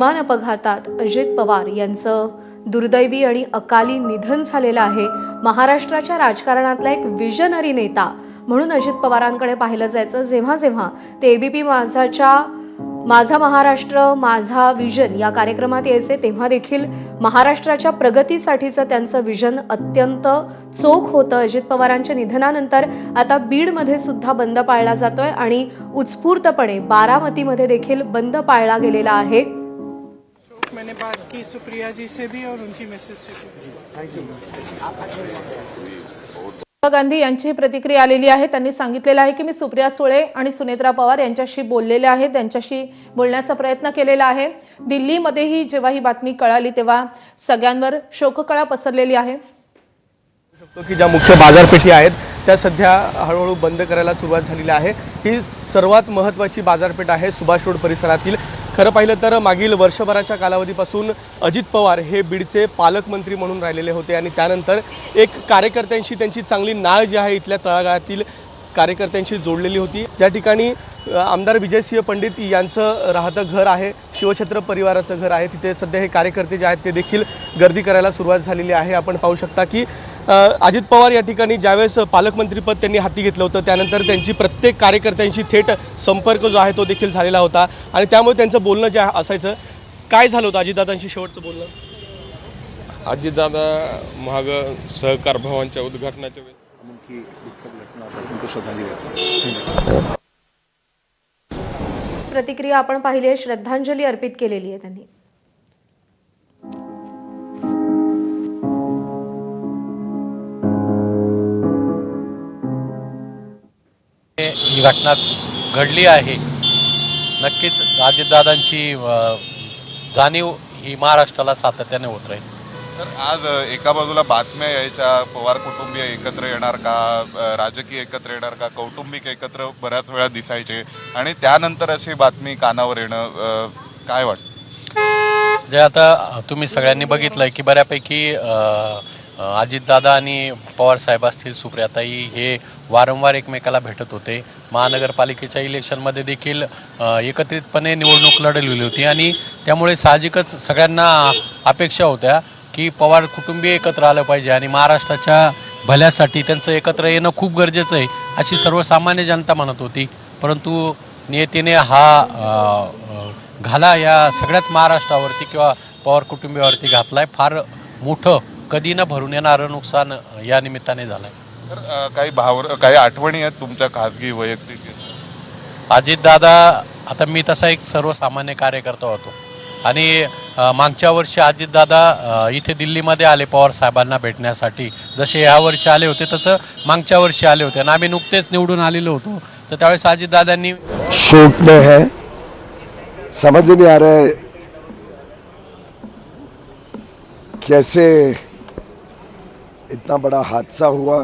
विमान अपघातात अजित पवार यांचं दुर्दैवी आणि अकाली निधन झालेलं आहे। महाराष्ट्राच्या राजकारणातला एक विजनरी नेता म्हणून अजित पवारांकडे पाहिलं जायचं। जेव्हा जेव्हा ते एबीपी माझाच्या माझा महाराष्ट्र माझा विजन या कार्यक्रमात यायचे तेव्हा देखील महाराष्ट्राच्या प्रगतीसाठीचं त्यांचं विजन अत्यंत चोख होतं। अजित पवारांच्या निधनानंतर आता बीडमध्ये सुद्धा बंद पाळला जातोय आणि उत्स्फूर्तपणे बारामतीमध्ये देखील बंद पाळला गेलेला आहे। मैंने बात की सुप्रिया जी से भी और उनकी मैसेज से भी। Thank you. गांधी यांची प्रतिक्रिया आलेली आहे। त्यांनी सांगितलेलं आहे की मी सुप्रिया सुळे आणि सुनेत्रा पवार यांच्याशी बोललेले आहे, त्यांच्याशी बोलण्याचा प्रयत्न केलेला आहे। दिल्लीमध्येही जेव्हा ही बातमी कळाली तेव्हा सगळ्यांवर शोककळा पसरलेली आहे। की ज्या मुख्य बाजारपेठी आहेत त्या सध्या हळूहळू बंद करायला सुरुवात झालेली आहे। ही सर्वात महत्त्वाची बाजारपेठ आहे सुभाष रोड परिसरातील। खरं पाहिलं तर मागील वर्षभराच्या कालावधीपासून अजित पवार हे बीडचे पालकमंत्री म्हणून राहिलेले होते आणि त्यानंतर एक कार्यकर्त्यांशी त्यांची चांगली नाळ जी आहे इथल्या तळागाळातील कार्यकर्त्यांशी जोडलेली होती। ज्या ठिकाणी आमदार विजयसिंह पंडित यांचं राहतं घर आहे, शिवछत्र परिवाराचं घर आहे, तिथे सध्या हे कार्यकर्ते जे आहेत ते देखील गर्दी करायला सुरुवात झालेली आहे। आपण पाहू शकता की अजित पवार या ठिकाणी ज्यावेळेस पालकमंत्रीपद त्यांनी हाती घेतलं होतं त्यानंतर त्यांची प्रत्येक कार्यकर्त्यांशी थेट संपर्क जो आहे तो देखील झालेला होता आणि त्यामुळे त्यांचं बोलणं जे असायचं। काय झालं होतं अजितदादांशी शेवटचं बोलणं? अजितदादा महाग सहकार भवनच्या उद्घाटनाच्या वेळेस उनकी दुखद घटना पर उनको श्रद्धांजलि देते हैं। प्रतिक्रिया आपण पाहिली आहे, श्रद्धांजली अर्पित केलेली आहे त्यांनी। ही घटना घडली आहे। नक्कीच अजितदादांची जाणीव ही महाराष्ट्राला सातत्याने होत राहील। सर, आज एका बाजूला बातम्या यायच्या पवार कुटुंबीय एकत्र येणार का, राजकीय एकत्र येणार का, कौटुंबिक एकत्र बऱ्याच वेळा दिसायचे आणि त्यानंतर अशी बातमी कानावर येणं काय वाटतं? जे आता तुम्ही सगळ्यांनी बघितलंय की बऱ्यापैकी अजितदादा आणि पवार साहेब असतील, सुप्रियाताई हे वारंवार एकमेकाला भेटत होते। महानगरपालिकेच्या इलेक्शनमध्ये देखील एकत्रितपणे निवडणूक लढवली होती आणि त्यामुळे साहजिकच सगळ्यांना अपेक्षा होत्या की पवार कुटुंबीय एकत्र आलं पाहिजे आणि महाराष्ट्राच्या भल्यासाठी त्यांचं एकत्र येणं खूप गरजेचं आहे अशी सर्वसामान्य जनता म्हणत होती। परंतु नियतीने हा घाला या सगळ्यात महाराष्ट्रावरती किंवा पवार कुटुंबियावरती घातलाय। फार मोठं कधी न भरून येणारं नुकसान या निमित्ताने झालंय। सर, काही आठवणी आहेत तुमच्या खासगी वैयक्तिक? अजितदादा, आता मी तसा एक सर्वसामान्य कार्यकर्ता होतो आणि मागच्या वर्षी अजितदादा इथे दिल्लीमध्ये आले पवार साहेबांना भेटण्यासाठी। जसे यावर्षी आले होते तसं मागच्या वर्षी आले होते आणि आम्ही नुकतेच निवडून आलेलो होतो। तर त्यावेळेस अजितदादांनी शोक में है, समझ नहीं आ रहा है कैसे इतना बड़ा हादसा हुआ।